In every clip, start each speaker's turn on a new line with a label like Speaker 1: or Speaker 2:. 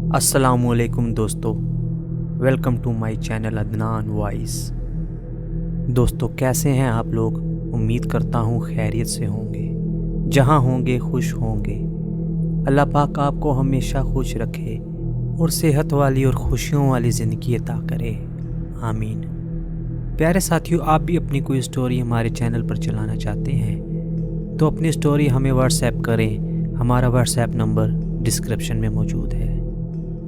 Speaker 1: अस्सलामु अलैकुम दोस्तों, welcome to my channel Adnan voice. दोस्तों कैसे हैं आप लोग? उम्मीद करता हूँ खैरियत से होंगे। जहाँ होंगे खुश होंगे। अल्लाह पाक आपको हमेशा खुश रखे और सेहत वाली और खुशियों वाली ज़िंदगी अता करे, आमीन। प्यारे साथियों, आप भी अपनी कोई स्टोरी हमारे चैनल पर चलाना चाहते हैं तो अपनी स्टोरी हमें व्हाट्सएप करें। हमारा व्हाट्सएप नंबर डिस्क्रिप्शन में मौजूद है।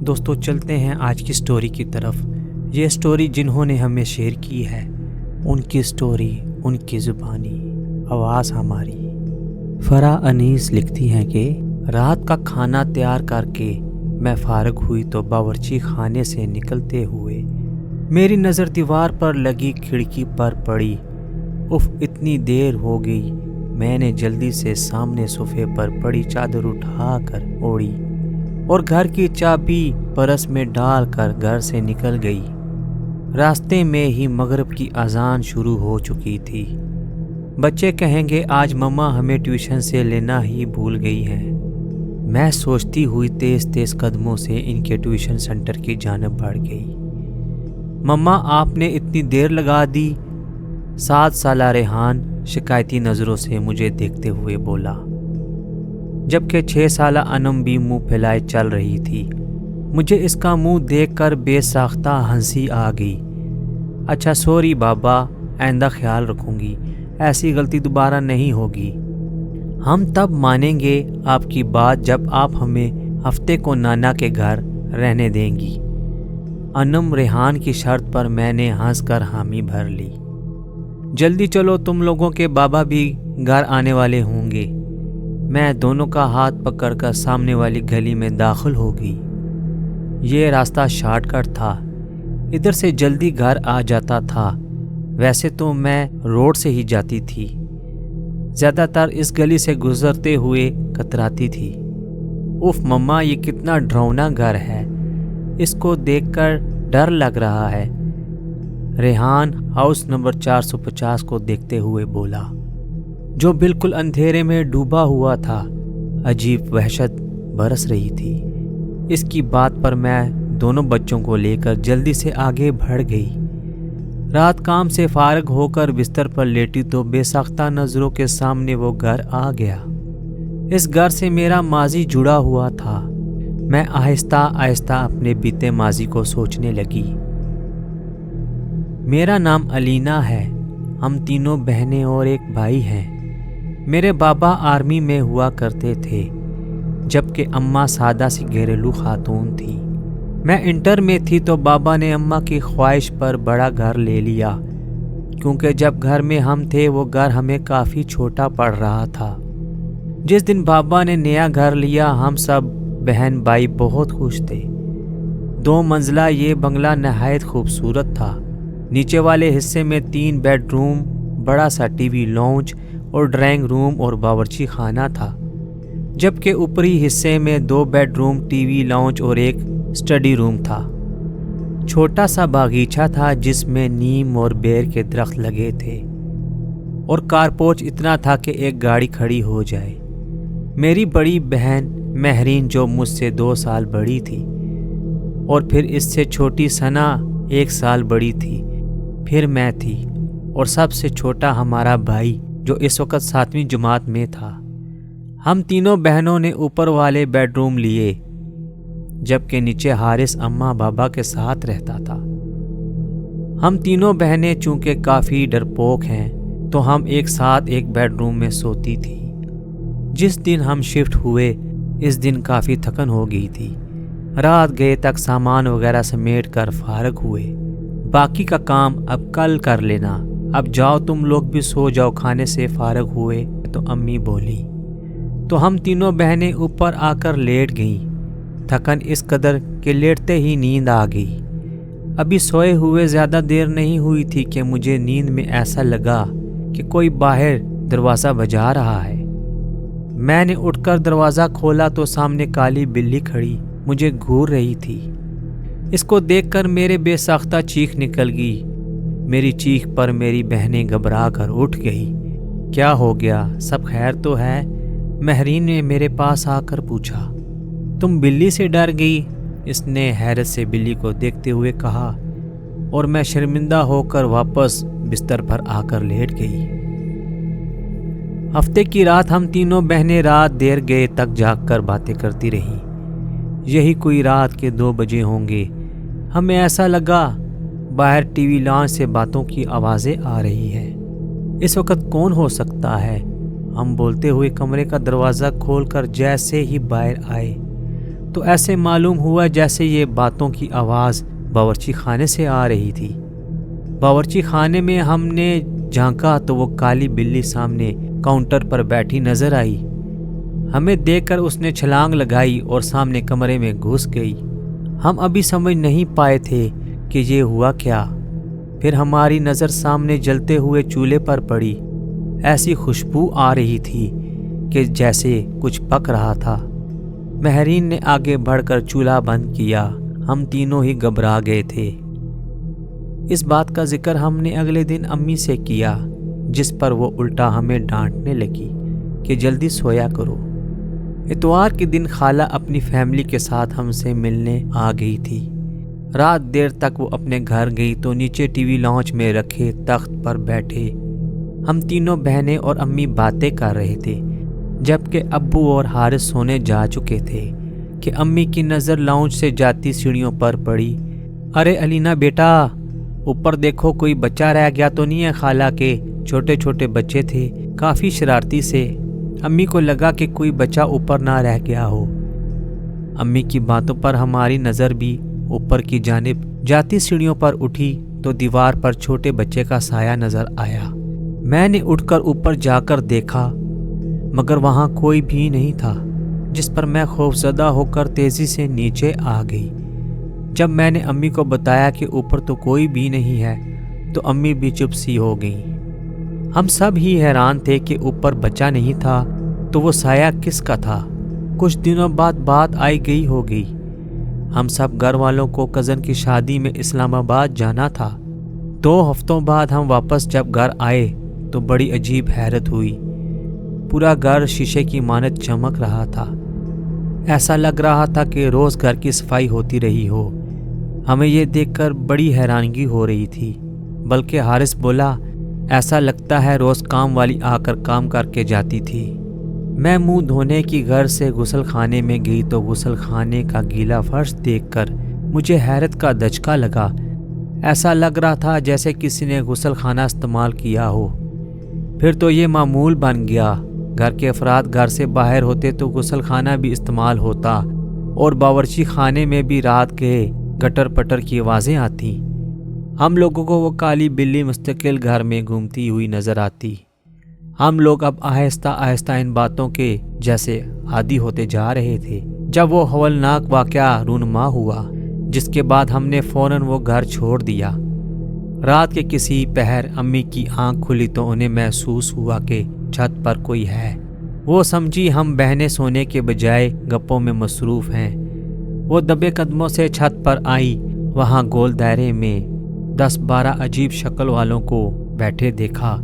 Speaker 1: दोस्तों चलते हैं आज की स्टोरी की तरफ। ये स्टोरी जिन्होंने हमें शेयर की है उनकी स्टोरी, उनकी ज़ुबानी, आवाज़ हमारी। फरा अनीस लिखती हैं कि रात का खाना तैयार करके मैं फारग हुई तो बावर्ची खाने से निकलते हुए मेरी नज़र दीवार पर लगी खिड़की पर पड़ी। उफ, इतनी देर हो गई। मैंने जल्दी से सामने सोफे पर पड़ी चादर उठाकर ओढ़ी और घर की चाबी परस में डालकर घर से निकल गई। रास्ते में ही मगरिब की अजान शुरू हो चुकी थी। बच्चे कहेंगे आज मम्मा हमें ट्यूशन से लेना ही भूल गई हैं। मैं सोचती हुई तेज तेज कदमों से इनके ट्यूशन सेंटर की जानब बढ़ गई। मम्मा आपने इतनी देर लगा दी। 7 साला रेहान शिकायती नज़रों से मुझे देखते हुए बोला, जबकि 6 साला अनम भी मुंह फैलाए चल रही थी। मुझे इसका मुंह देखकर बेसाख्ता हंसी आ गई। अच्छा सॉरी बाबा, आइंदा ख्याल रखूंगी, ऐसी गलती दोबारा नहीं होगी। हम तब मानेंगे आपकी बात जब आप हमें हफ्ते को नाना के घर रहने देंगी। अनम रेहान की शर्त पर मैंने हंसकर हामी भर ली। जल्दी चलो, तुम लोगों के बाबा भी घर आने वाले होंगे। मैं दोनों का हाथ पकड़कर सामने वाली गली में दाखिल हो गई। ये रास्ता शॉर्टकट था, इधर से जल्दी घर आ जाता था। वैसे तो मैं रोड से ही जाती थी, ज़्यादातर इस गली से गुजरते हुए कतराती थी। उफ मम्मा, ये कितना डरावना घर है, इसको देखकर डर लग रहा है। रेहान हाउस नंबर 450 को देखते हुए बोला, जो बिल्कुल अंधेरे में डूबा हुआ था। अजीब वहशत बरस रही थी। इसकी बात पर मैं दोनों बच्चों को लेकर जल्दी से आगे बढ़ गई। रात काम से फारग होकर बिस्तर पर लेटी तो बेसाख्ता नज़रों के सामने वो घर आ गया। इस घर से मेरा माजी जुड़ा हुआ था। मैं आहिस्ता आहिस्ता अपने बीते माजी को सोचने लगी। मेरा नाम अलीना है। हम तीनों बहनें और एक भाई हैं। मेरे बाबा आर्मी में हुआ करते थे, जबकि अम्मा सादा सी घरेलू खातून थी। मैं इंटर में थी तो बाबा ने अम्मा की ख्वाहिश पर बड़ा घर ले लिया, क्योंकि जब घर में हम थे वो घर हमें काफ़ी छोटा पड़ रहा था। जिस दिन बाबा ने नया घर लिया हम सब बहन भाई बहुत खुश थे। 2 मंजिला ये बंगला नहायत खूबसूरत था। नीचे वाले हिस्से में 3 बेडरूम, बड़ा सा टीवी लॉन्च और ड्राइंग रूम और बावर्ची खाना था, जबकि ऊपरी हिस्से में 2 बेडरूम, टीवी लॉन्च और एक स्टडी रूम था। छोटा सा बागीचा था जिसमें नीम और बेर के दरख्त लगे थे और कारपोर्च इतना था कि एक गाड़ी खड़ी हो जाए। मेरी बड़ी बहन महरीन, जो मुझसे 2 साल बड़ी थी, और फिर इससे छोटी सना 1 साल बड़ी थी, फिर मैं थी, और सबसे छोटा हमारा भाई जो इस वक्त 7वीं जमात में था। हम तीनों बहनों ने ऊपर वाले बेडरूम लिए, जबकि नीचे हारिस अम्मा बाबा के साथ रहता था। हम तीनों बहनें चूंकि काफ़ी डरपोक हैं तो हम एक साथ एक बेडरूम में सोती थी। जिस दिन हम शिफ्ट हुए इस दिन काफ़ी थकन हो गई थी। रात गए तक सामान वगैरह समेट कर फारग हुए। बाकी का काम अब कल कर लेना, अब जाओ तुम लोग भी सो जाओ। खाने से फारग हुए तो अम्मी बोली, तो हम तीनों बहनें ऊपर आकर लेट गईं। थकन इस कदर कि लेटते ही नींद आ गई। अभी सोए हुए ज़्यादा देर नहीं हुई थी कि मुझे नींद में ऐसा लगा कि कोई बाहर दरवाज़ा बजा रहा है। मैंने उठकर दरवाज़ा खोला तो सामने काली बिल्ली खड़ी मुझे घूर रही थी। इसको देखकर मेरे बेसाख्ता चीख निकल गई। मेरी चीख पर मेरी बहनें घबरा कर उठ गई। क्या हो गया, सब खैर तो है? महरीन ने मेरे पास आकर पूछा। तुम बिल्ली से डर गई? اس نے حیرت سے بلی کو دیکھتے ہوئے کہا اور میں شرمندہ ہو کر واپس بستر پر آ کر لیٹ گئی۔ ہفتے کی رات ہم تینوں بہنیں رات دیر گئے تک جاگ کر باتیں کرتی رہیں۔ یہی کوئی رات کے 2 بجے ہوں گے۔ ہمیں ایسا لگا باہر ٹی وی لانچ سے باتوں کی آوازیں آ رہی ہیں۔ اس وقت کون ہو سکتا ہے؟ ہم بولتے ہوئے کمرے کا دروازہ کھول کر جیسے ہی باہر آئے تو ایسے معلوم ہوا جیسے یہ باتوں کی آواز باورچی خانے سے آ رہی تھی۔ باورچی خانے میں ہم نے جھانکا تو وہ کالی بلی سامنے کاؤنٹر پر بیٹھی نظر آئی۔ ہمیں دیکھ کر اس نے چھلانگ لگائی اور سامنے کمرے میں گھس گئی۔ ہم ابھی سمجھ نہیں پائے تھے کہ یہ ہوا کیا۔ پھر ہماری نظر سامنے جلتے ہوئے چولہے پر پڑی۔ ایسی خوشبو آ رہی تھی کہ جیسے کچھ پک رہا تھا۔ مہرین نے آگے بڑھ کر چولہا بند کیا۔ ہم تینوں ہی گھبرا گئے تھے۔ اس بات کا ذکر ہم نے اگلے دن امی سے کیا، جس پر وہ الٹا ہمیں ڈانٹنے لگی کہ جلدی سویا کرو۔ اتوار کے دن خالہ اپنی فیملی کے ساتھ ہم سے ملنے آ گئی تھی۔ رات دیر تک وہ اپنے گھر گئی تو نیچے ٹی وی لانچ میں رکھے تخت پر بیٹھے ہم تینوں بہنیں اور امی باتیں کر رہے تھے، جبکہ ابو اور حارث سونے جا چکے تھے کہ امی کی نظر لانچ سے جاتی سیڑھیوں پر پڑی۔ ارے الینا بیٹا، اوپر دیکھو کوئی بچہ رہ گیا تو نہیں ہے؟ خالہ کے چھوٹے چھوٹے بچے تھے، کافی شرارتی سے۔ امی کو لگا کہ کوئی بچہ اوپر نہ رہ گیا ہو۔ امی کی باتوں پر ہماری نظر بھی اوپر کی جانب جاتی سیڑھیوں پر اٹھی تو دیوار پر چھوٹے بچے کا سایہ نظر آیا۔ میں نے اٹھ کر اوپر جا کر دیکھا مگر وہاں کوئی بھی نہیں تھا، جس پر میں خوفزدہ ہو کر تیزی سے نیچے آ گئی۔ جب میں نے امی کو بتایا کہ اوپر تو کوئی بھی نہیں ہے تو امی بھی چپ سی ہو گئیں۔ ہم سب ہی حیران تھے کہ اوپر بچہ نہیں تھا تو وہ سایہ کس کا تھا۔ کچھ دنوں بعد بات آئی گئی ہو گئی۔ ہم سب گھر والوں کو کزن کی شادی میں اسلام آباد جانا تھا۔ 2 ہفتوں بعد ہم واپس جب گھر آئے تو بڑی عجیب حیرت ہوئی۔ پورا گھر شیشے کی مانند چمک رہا تھا۔ ایسا لگ رہا تھا کہ روز گھر کی صفائی ہوتی رہی ہو۔ ہمیں یہ دیکھ کر بڑی حیرانگی ہو رہی تھی، بلکہ حارث بولا ایسا لگتا ہے روز کام والی آ کر کام کر کے جاتی تھی۔ میں منہ دھونے کی گھر سے غسل خانے میں گئی تو غسل خانے کا گیلا فرش دیکھ کر مجھے حیرت کا دھچکا لگا۔ ایسا لگ رہا تھا جیسے کسی نے غسل خانہ استعمال کیا ہو۔ پھر تو یہ معمول بن گیا، گھر کے افراد گھر سے باہر ہوتے تو غسل خانہ بھی استعمال ہوتا اور باورچی خانے میں بھی رات کے گٹر پٹر کی آوازیں آتی۔ ہم لوگوں کو وہ کالی بلی مستقل گھر میں گھومتی ہوئی نظر آتی۔ ہم لوگ اب آہستہ آہستہ ان باتوں کے جیسے عادی ہوتے جا رہے تھے۔ جب وہ ہولناک واقعہ رونما ہوا، جس کے بعد ہم نے فوراً وہ گھر چھوڑ دیا۔ رات کے کسی پہر امی کی آنکھ کھلی تو انہیں محسوس ہوا کہ چھت پر کوئی ہے۔ وہ سمجھی ہم بہنیں سونے کے بجائے گپوں میں مصروف ہیں۔ وہ دبے قدموں سے چھت پر آئی۔ وہاں گول دائرے میں 10-12 عجیب شکل والوں کو بیٹھے دیکھا۔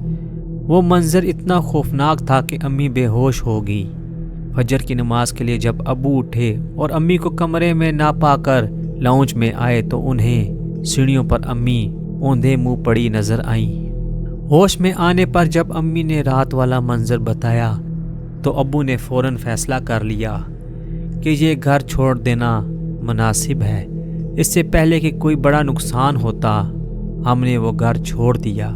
Speaker 1: وہ منظر اتنا خوفناک تھا کہ امی بے ہوش ہو گئی۔ فجر کی نماز کے لیے جب ابو اٹھے اور امی کو کمرے میں نہ پا کر لاؤنج میں آئے تو انہیں سیڑھیوں پر امی اوندھے منہ پڑی نظر آئیں۔ ہوش میں آنے پر جب امی نے رات والا منظر بتایا تو ابو نے فوراً فیصلہ کر لیا کہ یہ گھر چھوڑ دینا مناسب ہے۔ اس سے پہلے کہ کوئی بڑا نقصان ہوتا، ہم نے وہ گھر چھوڑ دیا۔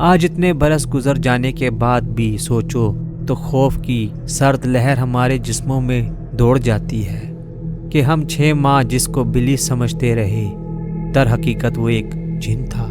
Speaker 1: آج اتنے برس گزر جانے کے بعد بھی سوچو تو خوف کی سرد لہر ہمارے جسموں میں دوڑ جاتی ہے کہ ہم 6 ماہ جس کو بلی سمجھتے رہے، در حقیقت وہ ایک جن تھا۔